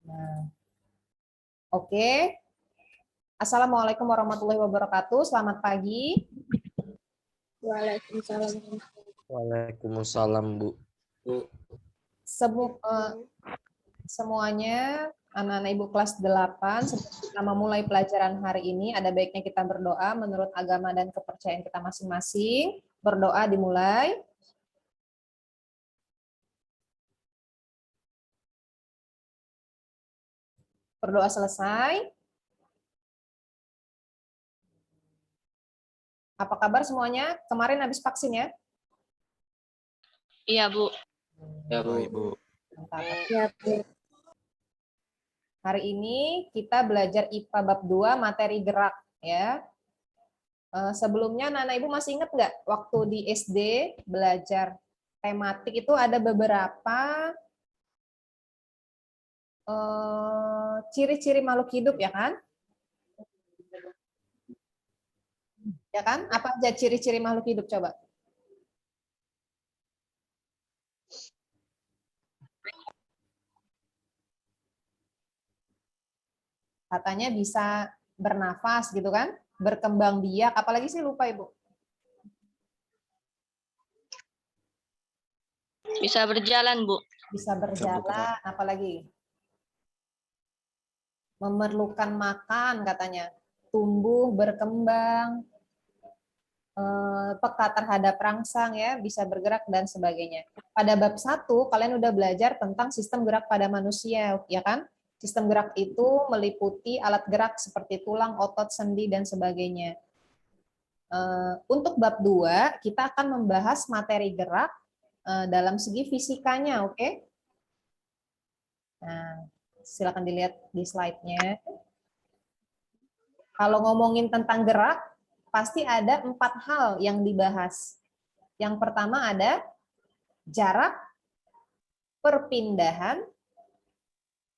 Nah, oke. Assalamualaikum warahmatullahi wabarakatuh. Selamat pagi. Waalaikumsalam. Waalaikumsalam, Bu. Semuanya, anak-anak Ibu kelas 8, sebelum kita memulai pelajaran hari ini, ada baiknya kita berdoa menurut agama dan kepercayaan kita masing-masing. Berdoa dimulai. Berdoa selesai. Apa kabar semuanya? Kemarin habis vaksin ya? Iya, Bu. Ya, Bu. Ibu. Mantap. Iya, Bu. Hari ini kita belajar IPA bab 2 materi gerak ya. Sebelumnya anak Ibu masih ingat nggak waktu di SD belajar tematik itu ada beberapa ciri-ciri makhluk hidup ya kan? Ya kan? Apa aja ciri-ciri makhluk hidup coba? Katanya bisa bernafas gitu kan? Berkembang biak, apalagi sih lupa Ibu. Bisa berjalan, Bu. Bisa berjalan, apalagi? Memerlukan makan katanya. Tumbuh, berkembang, peka terhadap rangsang ya, bisa bergerak dan sebagainya. Pada bab 1 kalian udah belajar tentang sistem gerak pada manusia, ya kan? Sistem gerak itu meliputi alat gerak seperti tulang, otot, sendi dan sebagainya. Untuk bab 2 kita akan membahas materi gerak dalam segi fisikanya, oke? Nah, silakan dilihat di slide-nya. Kalau ngomongin tentang gerak, pasti ada 4 hal yang dibahas. Yang pertama ada jarak, perpindahan,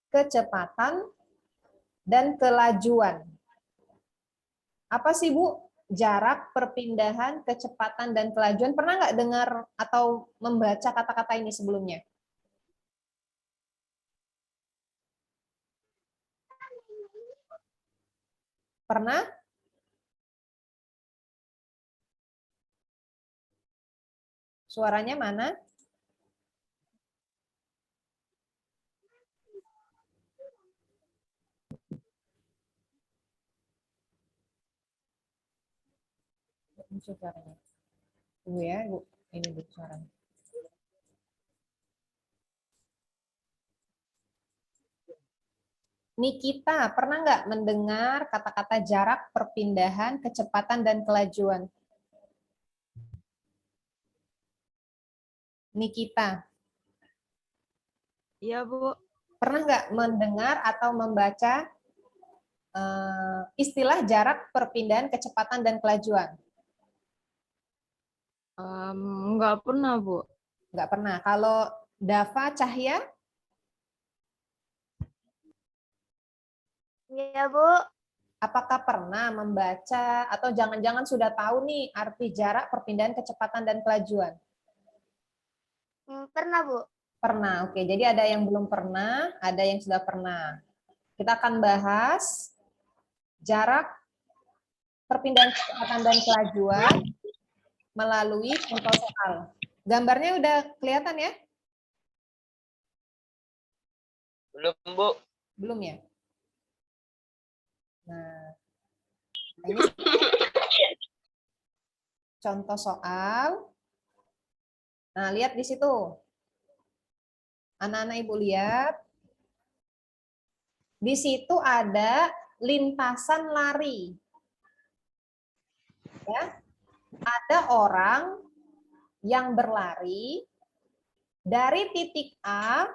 kecepatan, dan kelajuan. Apa sih Bu? Jarak, perpindahan, kecepatan, dan kelajuan. Pernah nggak dengar atau membaca kata-kata ini sebelumnya? Pernah? Suaranya mana? Suaranya. Tunggu ya, Bu. Ini Bu suaranya. Nikita, pernah nggak mendengar kata-kata jarak, perpindahan, kecepatan, dan kelajuan? Nikita. Iya, Bu. Pernah nggak mendengar atau membaca istilah jarak, perpindahan, kecepatan, dan kelajuan? Nggak pernah, Bu. Nggak pernah. Kalau Dava, Cahya? Iya, Bu. Apakah pernah membaca atau jangan-jangan sudah tahu nih arti jarak, perpindahan, kecepatan, dan kelajuan? Pernah, Bu. Pernah, oke. Jadi ada yang belum pernah, ada yang sudah pernah. Kita akan bahas jarak, perpindahan, kecepatan, dan kelajuan melalui contoh soal. Gambarnya udah kelihatan ya? Belum, Bu. Belum ya? Nah, ini contoh soal. Nah, lihat di situ. Anak-anak Ibu lihat. Di situ ada lintasan lari. Ya. Ada orang yang berlari dari titik A,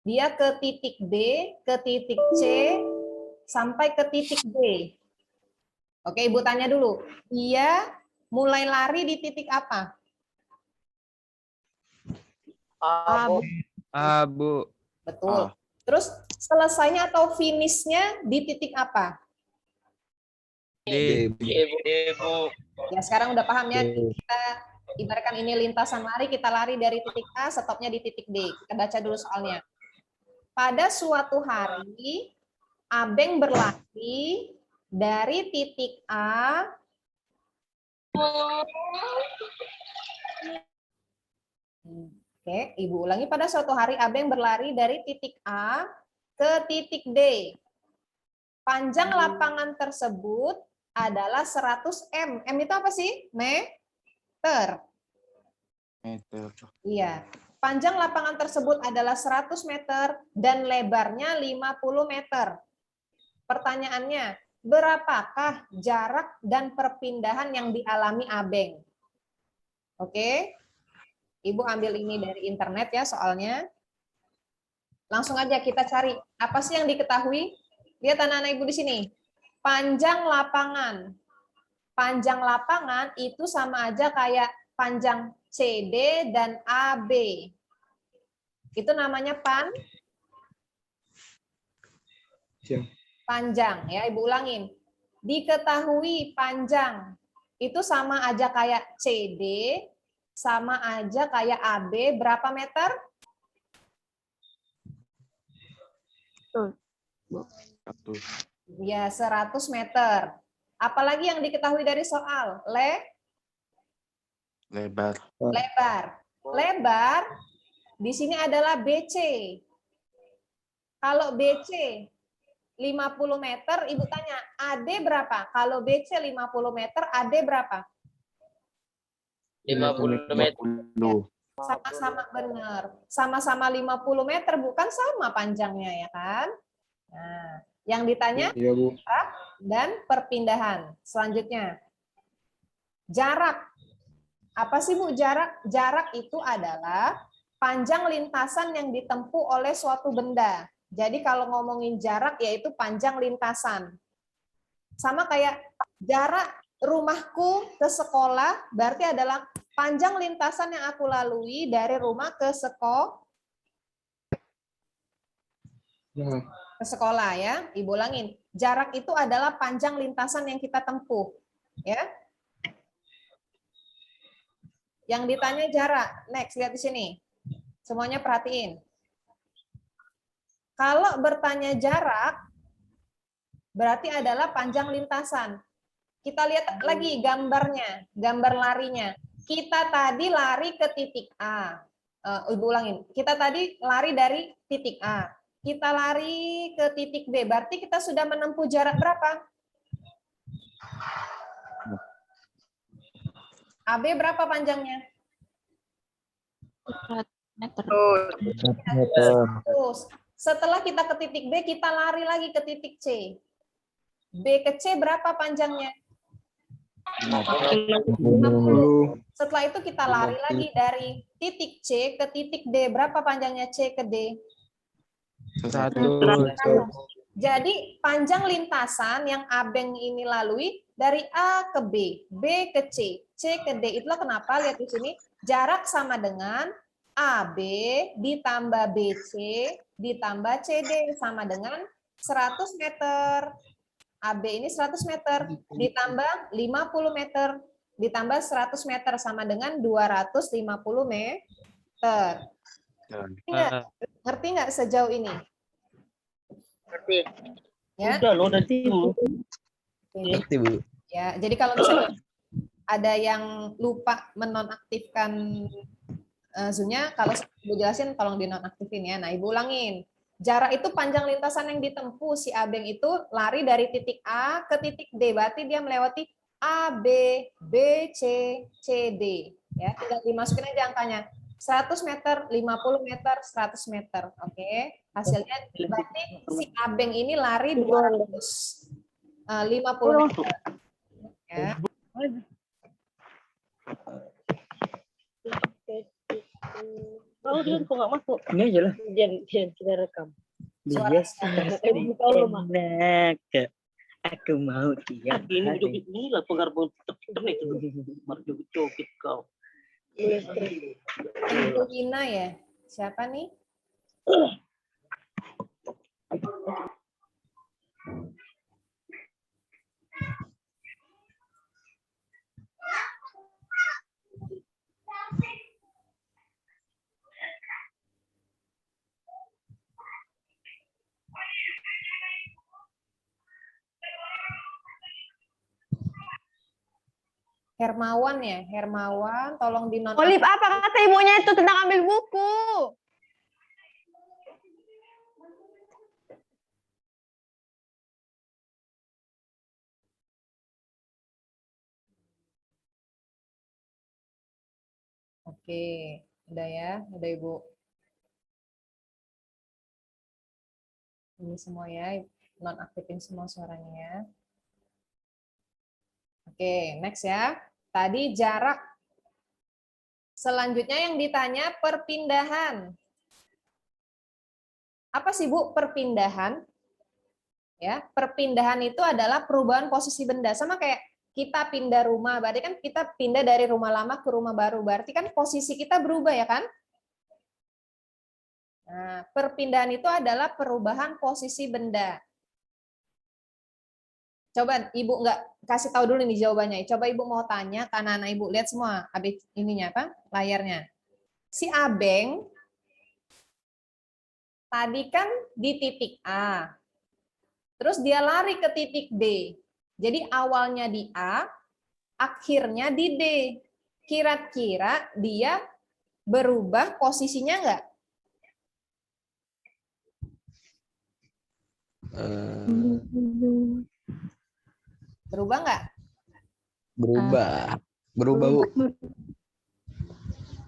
dia ke titik B, ke titik C, sampai ke titik D. Oke, Ibu tanya dulu. Dia mulai lari di titik apa? A, Bu. A, Bu. Betul. Terus selesainya atau finishnya di titik apa? D, Bu. Ya, sekarang udah paham ya. Kita ibaratkan ini lintasan lari, kita lari dari titik A, stopnya di titik D. Kita baca dulu soalnya. pada suatu hari Abeng berlari dari titik A Oke, Ibu ulangi. Pada suatu hari Abeng berlari dari titik A ke titik D. Panjang lapangan tersebut adalah 100 M. M itu apa sih? Meter. Meter. Iya. Panjang lapangan tersebut adalah 100 meter dan lebarnya 50 meter. Pertanyaannya, berapakah jarak dan perpindahan yang dialami Abeng? Oke. Ibu ambil ini dari internet ya soalnya. Langsung aja kita cari. Apa sih yang diketahui? Lihat anak-anak Ibu di sini. Panjang lapangan. Panjang lapangan itu sama aja kayak panjang CD dan AB. Itu namanya panjang ya, Ibu ulangin. Diketahui panjang itu sama aja kayak CD, sama aja kayak AB, berapa meter? Ya, 100 meter. Apalagi yang diketahui dari soal? Lebar. Lebar. Lebar di sini adalah BC. Kalau BC 50 meter, Ibu tanya, AD berapa? Kalau BC 50 meter, AD berapa? 50 meter. Sama-sama benar. Sama-sama 50 meter, bukan sama panjangnya ya kan? Nah, yang ditanya jarak dan perpindahan. Selanjutnya, jarak. Apa sih Bu jarak? Jarak itu adalah panjang lintasan yang ditempuh oleh suatu benda. Jadi kalau ngomongin jarak yaitu panjang lintasan. Sama kayak jarak rumahku ke sekolah berarti adalah panjang lintasan yang aku lalui dari rumah ke sekolah ya. Ibu ulangin. Jarak itu adalah panjang lintasan yang kita tempuh. Ya. Yang ditanya jarak. Next, lihat di sini. Semuanya perhatiin. Kalau bertanya jarak, berarti adalah panjang lintasan. Kita lihat lagi gambarnya, gambar larinya. Kita tadi lari ke titik A. Ibu ulangin. Kita tadi lari dari titik A. Kita lari ke titik B. Berarti kita sudah menempuh jarak berapa? AB berapa panjangnya? Terus, setelah kita ke titik B, kita lari lagi ke titik C. B ke C berapa panjangnya? 50. Setelah itu kita lari lagi dari titik C ke titik D. Berapa panjangnya C ke D? 100. Jadi panjang lintasan yang Abeng ini lalui dari A ke B, B ke C, C ke D. Itulah kenapa lihat di sini jarak sama dengan AB ditambah BC ditambah CD sama dengan 100 meter. AB ini 100 meter ditambah 50 meter ditambah 100 meter sama dengan 250 meter. Ngerti nggak sejauh ini? Ngerti. Ya. Udah lo nanti. Ngerti, Bu. Ya, jadi kalau misalnya ada yang lupa menonaktifkan Zoom-nya, kalau Ibu jelasin tolong dinonaktifin ya. Nah, Ibu ulangin. Jarak itu panjang lintasan yang ditempuh. Si Abeng itu lari dari titik A ke titik D. Berarti dia melewati A, B, B, C, C, D. Ya, tinggal dimasukin aja angkanya. 100 meter, 50 meter, 100 meter. Oke. Hasilnya berarti si Abeng ini lari 250 meter. Ya. Oh, dia kok nggak masuk? Ini aja lah. Jangan kita rekam. Suara Aku mau dia. Ini joget ini lah pengaruh internet itu. Mar joget kau. Ina ya? Siapa nih? Hermawan ya, Hermawan, tolong di non. Olip, apa kata ibunya itu tentang ambil buku? Oke, udah ya, udah Ibu. Ini semua ya, nonaktifin semua suaranya ya. Oke, next ya. Tadi jarak. Selanjutnya yang ditanya perpindahan. Apa sih Bu perpindahan? Ya, perpindahan itu adalah perubahan posisi benda. Sama kayak kita pindah rumah, berarti kan kita pindah dari rumah lama ke rumah baru. Berarti kan posisi kita berubah ya kan? Nah, perpindahan itu adalah perubahan posisi benda. Coba Ibu nggak kasih tahu dulu nih jawabannya. Coba Ibu mau tanya ke anak-anak Ibu. Lihat semua habis ininya apa? Layarnya. Si Abeng tadi kan di titik A. Terus dia lari ke titik D. Jadi awalnya di A, akhirnya di D. Kira-kira dia berubah posisinya nggak? Berubah nggak? Berubah. Berubah, Bu.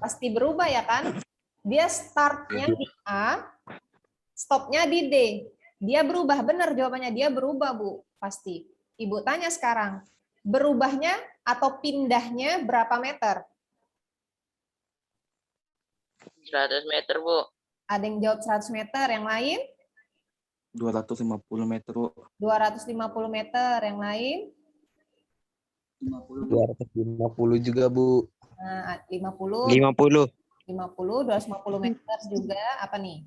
Pasti berubah ya kan? Dia startnya di A, stopnya di D. Dia berubah, benar jawabannya. Dia berubah, Bu. Pasti. Ibu tanya sekarang, berubahnya atau pindahnya berapa meter? 100 meter, Bu. Ada yang jawab 100 meter, yang lain? 250 meter, Bu. 250 meter, yang lain? 250 juga, Bu. Nah, 50. 50. 50, 250 meter juga, apa nih?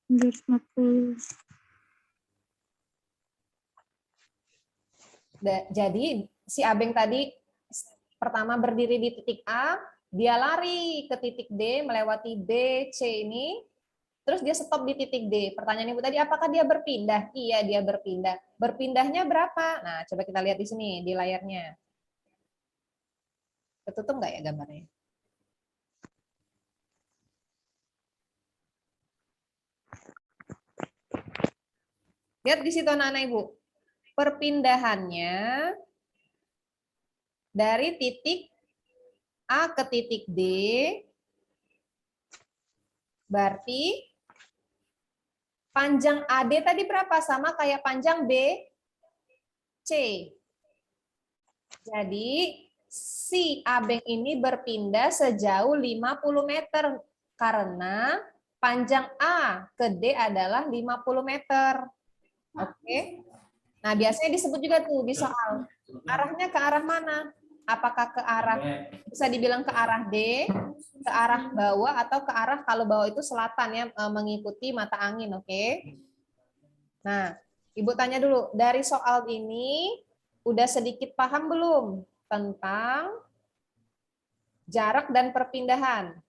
250. Jadi si Abeng tadi pertama berdiri di titik A, dia lari ke titik D, melewati B, C ini, terus dia stop di titik D. Pertanyaan Ibu tadi, apakah dia berpindah? Iya, dia berpindah. Berpindahnya berapa? Nah, coba kita lihat di sini, di layarnya. Ketutup nggak ya gambarnya? Lihat di situ anak-anak Ibu. Perpindahannya dari titik A ke titik D, berarti panjang AD tadi berapa? Sama kayak panjang BC. Jadi si Abeng ini berpindah sejauh 50 meter karena panjang A ke D adalah 50 meter. Oke. Nah, biasanya disebut juga tuh di soal. Arahnya ke arah mana? Apakah ke arah, bisa dibilang ke arah D, ke arah bawah, atau ke arah, kalau bawah itu selatan ya, mengikuti mata angin, oke? Nah, Ibu tanya dulu, dari soal ini udah sedikit paham belum tentang jarak dan perpindahan?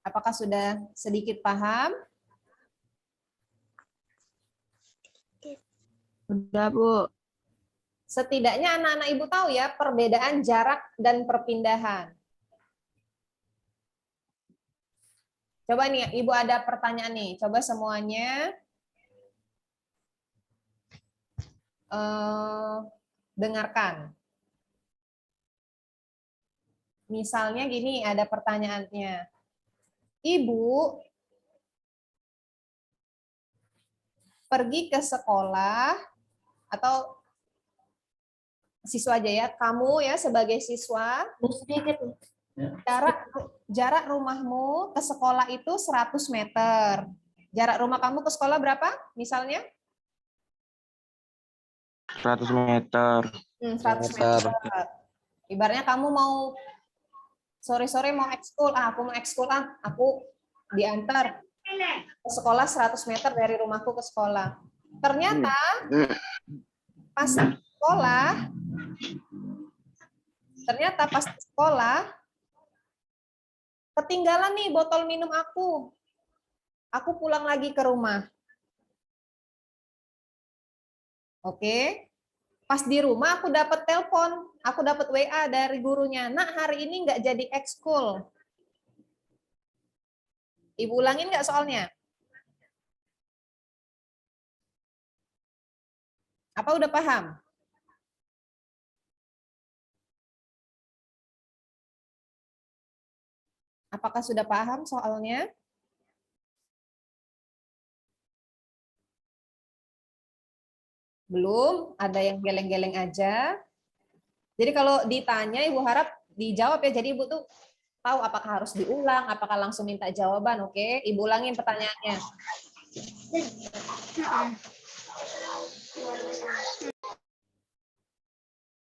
Apakah sudah sedikit paham? Udah, Bu. Setidaknya anak-anak Ibu tahu ya perbedaan jarak dan perpindahan. Coba nih, Ibu ada pertanyaan nih. Coba semuanya dengarkan. Misalnya gini, ada pertanyaannya. Ibu pergi ke sekolah, atau siswa aja ya, kamu ya sebagai siswa, jarak rumahmu ke sekolah itu 100 meter. Jarak rumah kamu ke sekolah berapa misalnya? 100 meter. 100 meter. Ibaratnya kamu mau sore-sore mau ekskul, aku mau ekskul, aku diantar ke sekolah 100 meter dari rumahku ke sekolah. Ternyata pas di sekolah ketinggalan nih botol minum aku. Aku pulang lagi ke rumah. Oke. Pas di rumah aku dapat telepon, aku dapat WA dari gurunya. Nak, hari ini nggak jadi ekskul. Ibu ulangin nggak soalnya? Apa udah paham? Apakah sudah paham soalnya? Belum? Ada yang geleng-geleng aja. Jadi kalau ditanya, Ibu harap dijawab ya. Jadi Ibu tuh tahu apakah harus diulang, apakah langsung minta jawaban. Oke, Ibu ulangin pertanyaannya.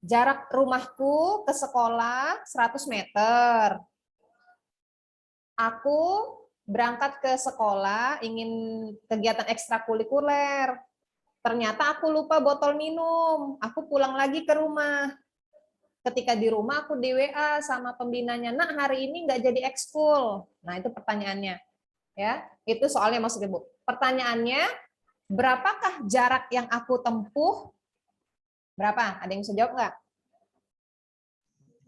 Jarak rumahku ke sekolah 100 meter. Aku berangkat ke sekolah ingin kegiatan ekstrakurikuler. Ternyata aku lupa botol minum. Aku pulang lagi ke rumah. Ketika di rumah aku di WA sama pembinanya, nak hari ini nggak jadi ekskul. Nah itu pertanyaannya. Ya, itu soalnya maksudnya Bu. Pertanyaannya, berapakah jarak yang aku tempuh? Berapa? Ada yang bisa jawab nggak?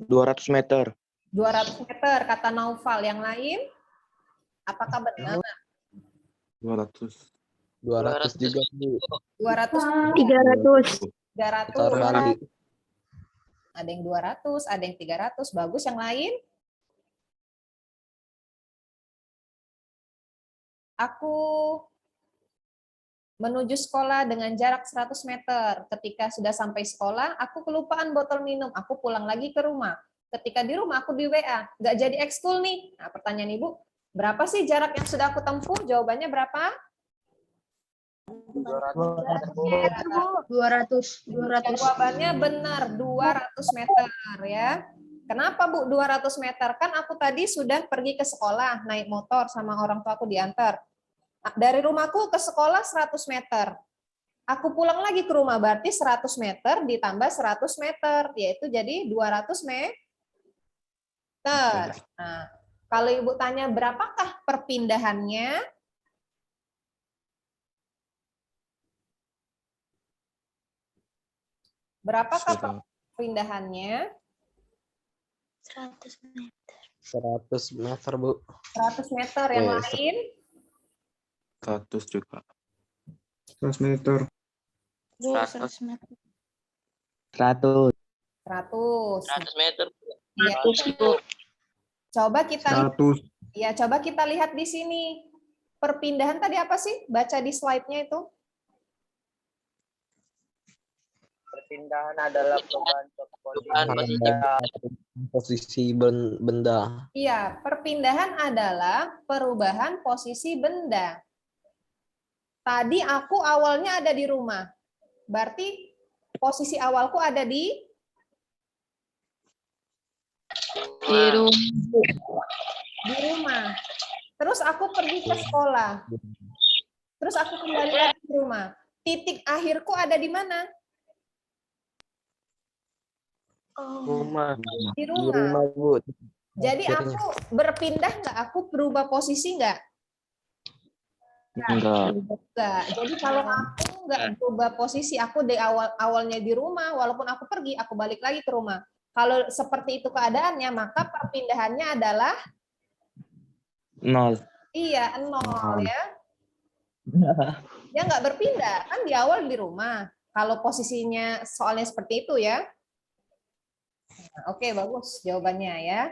200 meter. 200 meter, kata Naufal. Yang lain? Apakah benar? 200. 200 juga, Bu. 200, 300. 300. Kali. Ada yang 200, ada yang 300. Bagus, yang lain? Aku menuju sekolah dengan jarak 100 meter. Ketika sudah sampai sekolah, aku kelupaan botol minum. Aku pulang lagi ke rumah. Ketika di rumah, aku di WA. Nggak jadi ekskul nih. Nah, pertanyaan Ibu, berapa sih jarak yang sudah aku tempuh? Jawabannya berapa? 200. Jawabannya benar, 200 meter ya. Kenapa Bu 200 meter? Kan aku tadi sudah pergi ke sekolah, naik motor sama orang tua aku diantar. Dari rumahku ke sekolah 100 meter. Aku pulang lagi ke rumah, berarti 100 meter ditambah 100 meter, yaitu jadi 200 meter. Nah, kalau Ibu tanya berapakah perpindahannya? Berapakah perpindahannya? 100 meter. 100 meter, Bu. 100 meter. Yang lain? 100 juga. 100 meter. 100 meter. 100. 100. 100 meter. Iya. Coba kita 100. ya, coba kita lihat di sini. Perpindahan tadi apa sih? Baca di slide-nya itu. Perpindahan adalah perubahan Posisi benda. Iya, perpindahan adalah perubahan posisi benda. Tadi aku awalnya ada di rumah. Berarti posisi awalku ada di rumah. Terus aku pergi ke sekolah. Terus aku kembali lagi ke rumah. Titik akhirku ada di mana? Rumah. Di rumah. Bu. Jadi aku berpindah nggak? Aku berubah posisi nggak? Enggak. Enggak. Jadi kalau aku nggak berubah posisi, aku di awalnya di rumah, walaupun aku pergi, aku balik lagi ke rumah. Kalau seperti itu keadaannya, maka perpindahannya adalah 0. iya 0 ya. Dia nggak berpindah, kan di awal di rumah. Kalau posisinya soalnya seperti itu ya. Nah, oke, bagus jawabannya ya.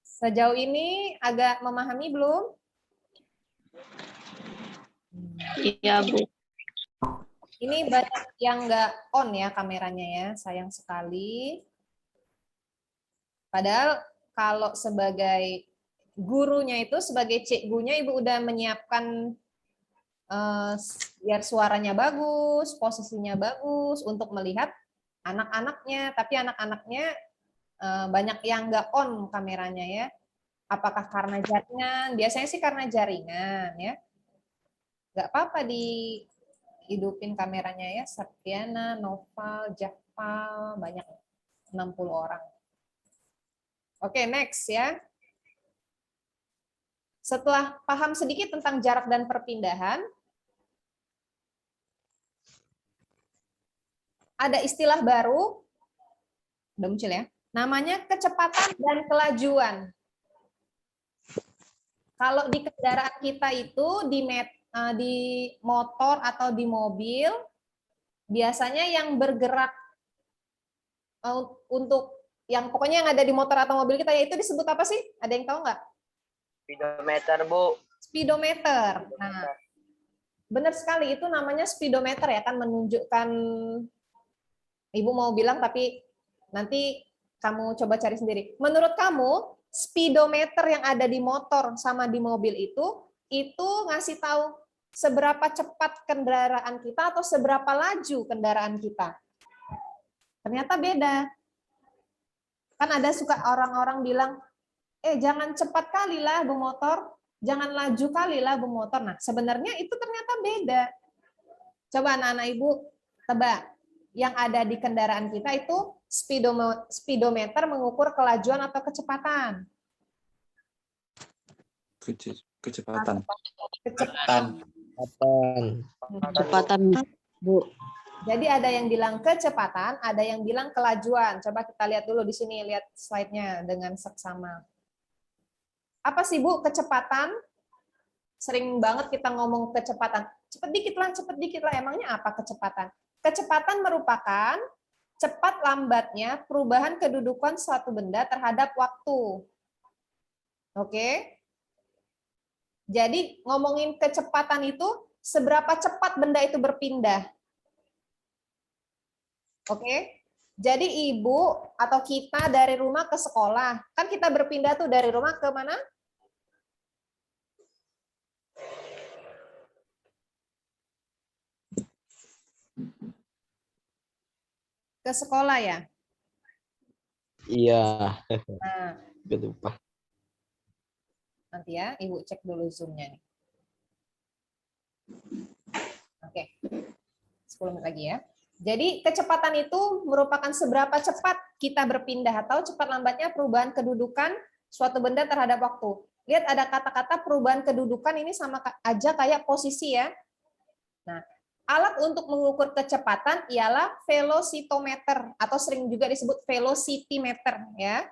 Sejauh ini agak memahami belum? Iya, Bu. Ini banyak yang nggak on ya kameranya ya, sayang sekali. Padahal kalau sebagai gurunya itu, sebagai cikgunya, Ibu udah menyiapkan biar suaranya bagus, posisinya bagus untuk melihat anak-anaknya. Tapi anak-anaknya banyak yang nggak on kameranya ya. Apakah karena jaringan? Biasanya sih karena jaringan ya. Nggak apa-apa dihidupin kameranya ya. Septiana, Noval, Jakpal, banyak 60 orang. Oke, next ya. Setelah paham sedikit tentang jarak dan perpindahan, ada istilah baru, udah muncul ya, namanya kecepatan dan kelajuan. Kalau di kendaraan kita itu di motor atau di mobil, biasanya yang bergerak untuk yang pokoknya yang ada di motor atau mobil kita yaitu disebut apa sih? Ada yang tahu nggak? Speedometer, Bu. Speedometer. Nah, benar sekali itu namanya speedometer ya, kan menunjukkan, Ibu mau bilang tapi nanti kamu coba cari sendiri. Menurut kamu, speedometer yang ada di motor sama di mobil itu ngasih tahu seberapa cepat kendaraan kita atau seberapa laju kendaraan kita? Ternyata beda. Kan ada suka orang-orang bilang, jangan cepat kali lah bu motor, jangan laju kali lah bu motor. Nah, sebenarnya itu ternyata beda. Coba anak-anak Ibu tebak, yang ada di kendaraan kita itu speedometer mengukur kelajuan atau kecepatan. Kecepatan. Kecepatan, Bu. Jadi ada yang bilang kecepatan, ada yang bilang kelajuan. Coba kita lihat dulu di sini, lihat slide-nya dengan seksama. Apa sih Bu kecepatan? Sering banget kita ngomong kecepatan. Cepet dikit lah. Emangnya apa kecepatan? Kecepatan merupakan cepat lambatnya perubahan kedudukan suatu benda terhadap waktu. Oke? Jadi ngomongin kecepatan itu seberapa cepat benda itu berpindah. Oke? Jadi Ibu atau kita dari rumah ke sekolah, kan kita berpindah tuh dari rumah ke mana? Ke sekolah ya? Iya. Nah, Lupa. nanti ya, Ibu cek dulu Zoom-nya nih. Oke. 10 menit lagi ya. Jadi kecepatan itu merupakan seberapa cepat kita berpindah atau cepat lambatnya perubahan kedudukan suatu benda terhadap waktu. Lihat ada kata-kata perubahan kedudukan ini sama aja kayak posisi ya. Nah, alat untuk mengukur kecepatan ialah velocitometer atau sering juga disebut velocitymeter ya.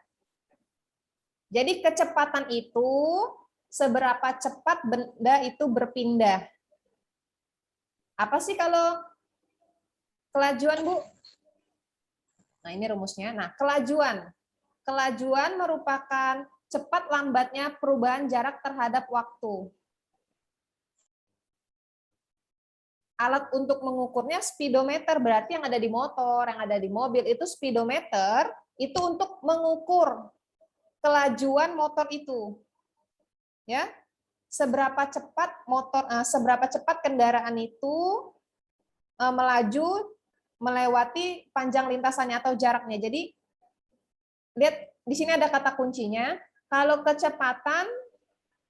Jadi kecepatan itu seberapa cepat benda itu berpindah. Apa sih kalau kelajuan, Bu? Nah, ini rumusnya. Nah, kelajuan. Kelajuan merupakan cepat lambatnya perubahan jarak terhadap waktu. Alat untuk mengukurnya speedometer, berarti yang ada di motor, yang ada di mobil itu speedometer, itu untuk mengukur kelajuan motor itu. Ya. Seberapa cepat kendaraan itu melaju melewati panjang lintasannya atau jaraknya. Jadi lihat di sini ada kata kuncinya. Kalau kecepatan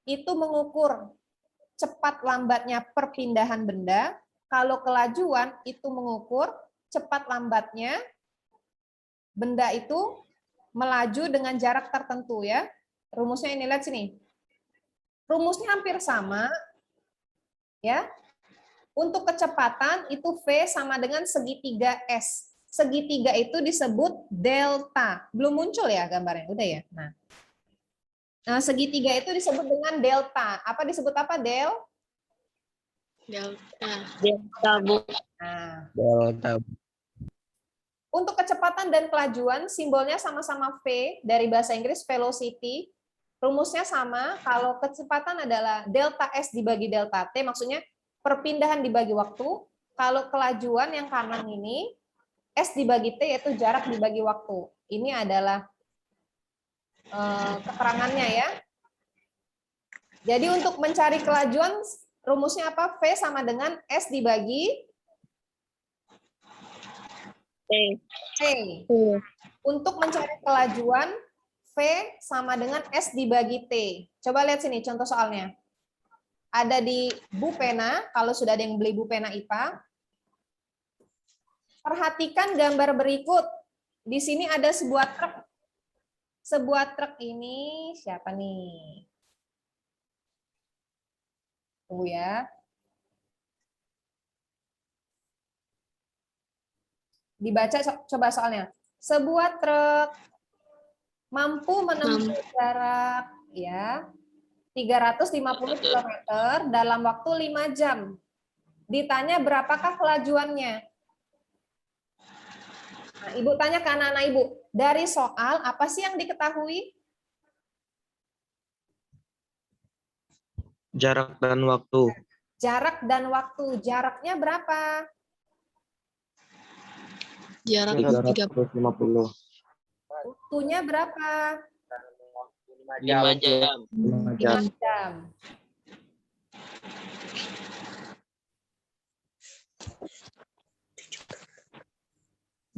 itu mengukur cepat lambatnya perpindahan benda, kalau kelajuan itu mengukur cepat lambatnya benda itu melaju dengan jarak tertentu ya. Rumusnya ini lihat sini. Rumusnya hampir sama ya. Untuk kecepatan itu V sama dengan segitiga S. Segitiga itu disebut delta. Belum muncul ya gambarnya? Udah ya? Nah, segitiga itu disebut dengan delta. Apa disebut apa, Del? Delta, Bu. Nah, Delta. untuk kecepatan dan kelajuan, simbolnya sama-sama V dari bahasa Inggris, velocity. Rumusnya sama, kalau kecepatan adalah delta S dibagi delta T, maksudnya perpindahan dibagi waktu. Kalau kelajuan yang kanan ini, S dibagi T yaitu jarak dibagi waktu. Ini adalah keterangannya ya. Jadi untuk mencari kelajuan, rumusnya apa? V sama dengan S dibagi T. Untuk mencari kelajuan, V sama dengan S dibagi T. Coba lihat sini contoh soalnya. Ada di buku pena, kalau sudah ada yang beli buku pena IPA. Perhatikan gambar berikut. Di sini ada sebuah truk. Sebuah truk ini siapa nih? Tunggu ya. Dibaca coba soalnya. Sebuah truk mampu menempuh jarak ya 350 km dalam waktu 5 jam. Ditanya berapakah kelajuannya? Nah, Ibu tanya ke anak-anak Ibu, dari soal apa sih yang diketahui? Jarak dan waktu. Jarak dan waktu. Jaraknya berapa? Jarak 350. Waktunya berapa? 5 jam. 5 jam. 5 jam.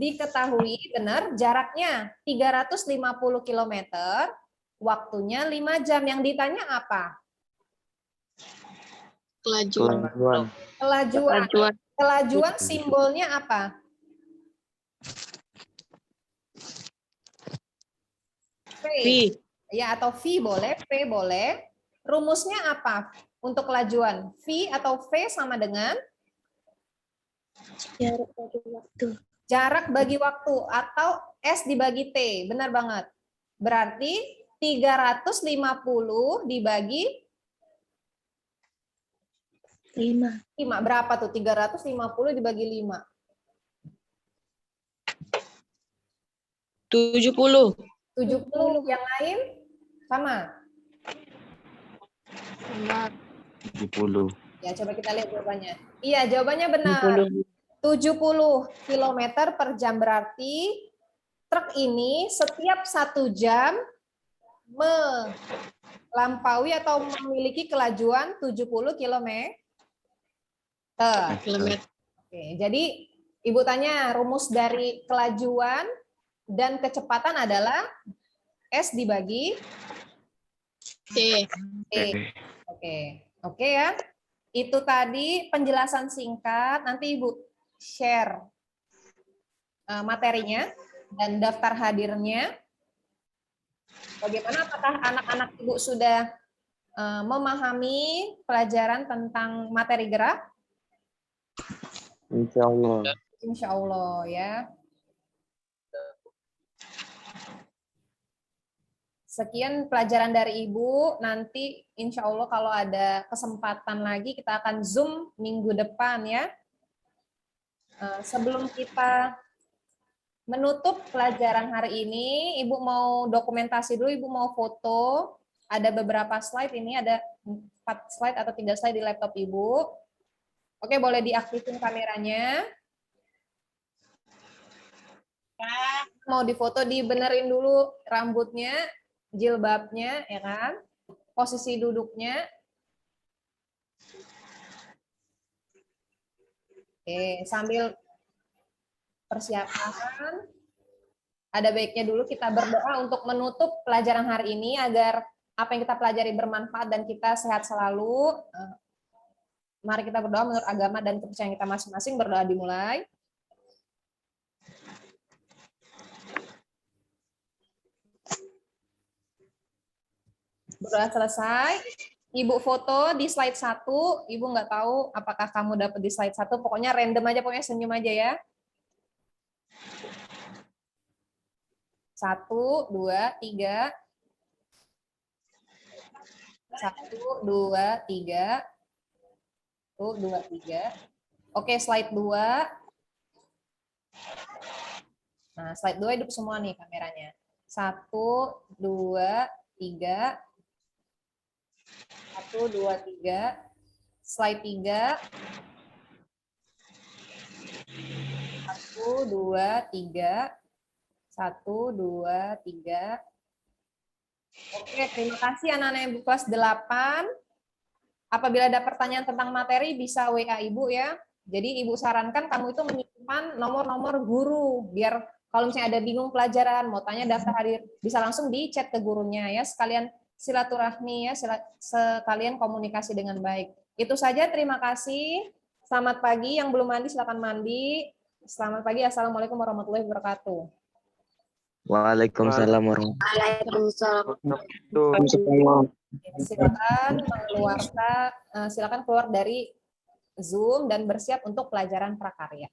Diketahui benar jaraknya 350 km, waktunya 5 jam. Yang ditanya apa? Kelajuan. Kelajuan. Kelajuan. Kelajuan simbolnya apa? V. Ya, atau V boleh, V boleh. Rumusnya apa untuk kelajuan? V atau V sama dengan? Jarak bagi waktu. Jarak bagi waktu atau S dibagi T. Benar banget. Berarti 350 dibagi 5. 5. Berapa tuh? 350 dibagi 5. 70. 70. Yang lain? Sama? 70. Ya, coba kita lihat jawabannya. Iya, jawabannya benar. 70 km per jam berarti truk ini setiap 1 jam melampaui atau memiliki kelajuan 70 km. Oke, jadi Ibu tanya rumus dari kelajuan dan kecepatan adalah S dibagi T. T. Oke ya. Itu tadi penjelasan singkat. Nanti Ibu share materinya dan daftar hadirnya. Bagaimana, apakah anak-anak Ibu sudah memahami pelajaran tentang materi gerak? Insya Allah. Insya Allah ya. Sekian pelajaran dari Ibu. Nanti insya Allah kalau ada kesempatan lagi kita akan Zoom minggu depan ya. Sebelum kita menutup pelajaran hari ini, Ibu mau dokumentasi dulu, Ibu mau foto. Ada beberapa slide ini, ada 4 slide atau 3 slide di laptop Ibu. Oke, boleh diaktifin kameranya. Mau difoto, dibenerin dulu rambutnya, jilbabnya, ya kan? Posisi duduknya. Oke, sambil persiapan, ada baiknya dulu kita berdoa untuk menutup pelajaran hari ini agar apa yang kita pelajari bermanfaat dan kita sehat selalu. Mari kita berdoa menurut agama dan kepercayaan kita masing-masing. Berdoa dimulai. Berdoa selesai. Ibu foto di slide 1. Ibu nggak tahu apakah kamu dapat di slide 1. Pokoknya random aja, pokoknya senyum aja ya. 1, 2, 3. 1, 2, 3. 1, 2, 3. Oke, slide 2. Nah, slide 2 hidup semua nih kameranya. 1, 2, 3. 1, 2, 3. Slide 3. 1, 2, 3. 1, 2, 3. Oke, terima kasih anak-anak Ibu kelas 8. Apabila ada pertanyaan tentang materi, bisa WA Ibu ya. Jadi Ibu sarankan kamu itu menyimpan nomor-nomor guru, biar kalau misalnya ada bingung pelajaran, mau tanya daftar hadir, bisa langsung di chat ke gurunya ya, sekalian silaturahmi ya, sekalian komunikasi dengan baik. Itu saja, terima kasih. Selamat pagi, yang belum mandi silakan mandi. Selamat pagi, Assalamualaikum warahmatullahi wabarakatuh. Waalaikumsalam warahmatullahi Waalaikumsalam. Silakan keluar dari Zoom dan bersiap untuk pelajaran prakarya.